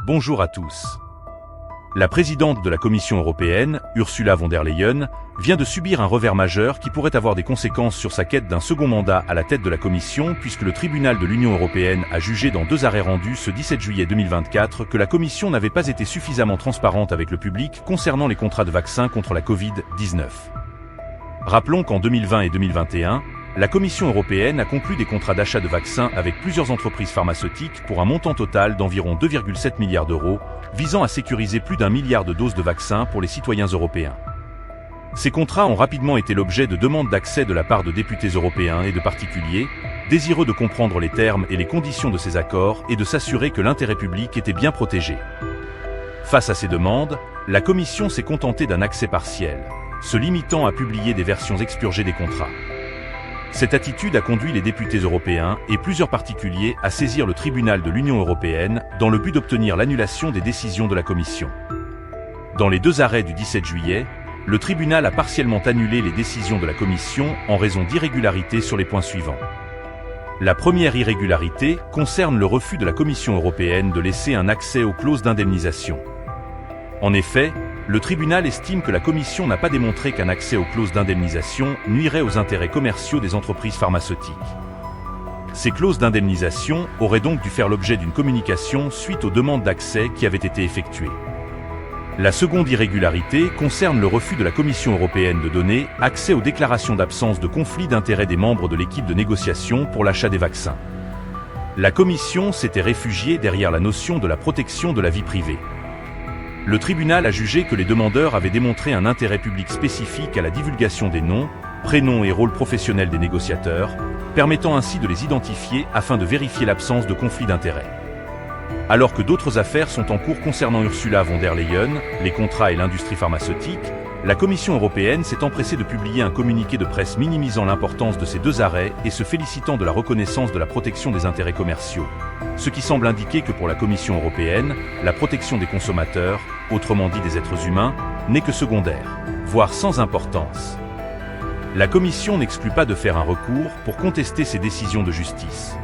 Bonjour à tous. La présidente de la Commission européenne, Ursula von der Leyen, vient de subir un revers majeur qui pourrait avoir des conséquences sur sa quête d'un second mandat à la tête de la Commission, puisque le tribunal de l'Union européenne a jugé dans 2 arrêts rendus ce 17 juillet 2024 que la Commission n'avait pas été suffisamment transparente avec le public concernant les contrats de vaccins contre la Covid-19. Rappelons qu'en 2020 et 2021, la Commission européenne a conclu des contrats d'achat de vaccins avec plusieurs entreprises pharmaceutiques pour un montant total d'environ 2,7 milliards d'euros, visant à sécuriser plus d'1 milliard de doses de vaccins pour les citoyens européens. Ces contrats ont rapidement été l'objet de demandes d'accès de la part de députés européens et de particuliers, désireux de comprendre les termes et les conditions de ces accords et de s'assurer que l'intérêt public était bien protégé. Face à ces demandes, la Commission s'est contentée d'un accès partiel, se limitant à publier des versions expurgées des contrats. Cette attitude a conduit les députés européens et plusieurs particuliers à saisir le tribunal de l'Union européenne dans le but d'obtenir l'annulation des décisions de la Commission. Dans les 2 arrêts du 17 juillet, le tribunal a partiellement annulé les décisions de la Commission en raison d'irrégularités sur les points suivants. La première irrégularité concerne le refus de la Commission européenne de laisser un accès aux clauses d'indemnisation. En effet, le tribunal estime que la Commission n'a pas démontré qu'un accès aux clauses d'indemnisation nuirait aux intérêts commerciaux des entreprises pharmaceutiques. Ces clauses d'indemnisation auraient donc dû faire l'objet d'une communication suite aux demandes d'accès qui avaient été effectuées. La seconde irrégularité concerne le refus de la Commission européenne de donner accès aux déclarations d'absence de conflit d'intérêts des membres de l'équipe de négociation pour l'achat des vaccins. La Commission s'était réfugiée derrière la notion de la protection de la vie privée. Le tribunal a jugé que les demandeurs avaient démontré un intérêt public spécifique à la divulgation des noms, prénoms et rôles professionnels des négociateurs, permettant ainsi de les identifier afin de vérifier l'absence de conflit d'intérêts. Alors que d'autres affaires sont en cours concernant Ursula von der Leyen, les contrats et l'industrie pharmaceutique, la Commission européenne s'est empressée de publier un communiqué de presse minimisant l'importance de ces 2 arrêts et se félicitant de la reconnaissance de la protection des intérêts commerciaux, ce qui semble indiquer que pour la Commission européenne, la protection des consommateurs, autrement dit des êtres humains, n'est que secondaire, voire sans importance. La Commission n'exclut pas de faire un recours pour contester ces décisions de justice.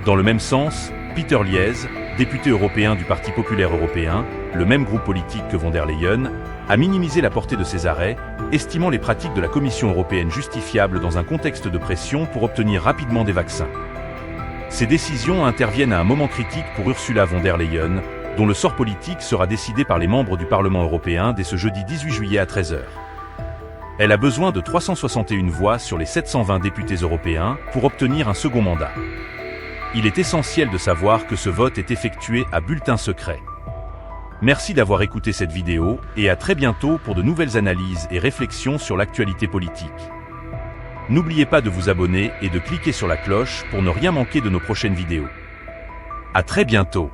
Dans le même sens, Peter Liese, député européen du Parti populaire européen, le même groupe politique que von der Leyen, a minimisé la portée de ces arrêts, estimant les pratiques de la Commission européenne justifiables dans un contexte de pression pour obtenir rapidement des vaccins. Ces décisions interviennent à un moment critique pour Ursula von der Leyen, dont le sort politique sera décidé par les membres du Parlement européen dès ce jeudi 18 juillet à 13 h. Elle a besoin de 361 voix sur les 720 députés européens pour obtenir un second mandat. Il est essentiel de savoir que ce vote est effectué à bulletin secret. Merci d'avoir écouté cette vidéo et à très bientôt pour de nouvelles analyses et réflexions sur l'actualité politique. N'oubliez pas de vous abonner et de cliquer sur la cloche pour ne rien manquer de nos prochaines vidéos. À très bientôt.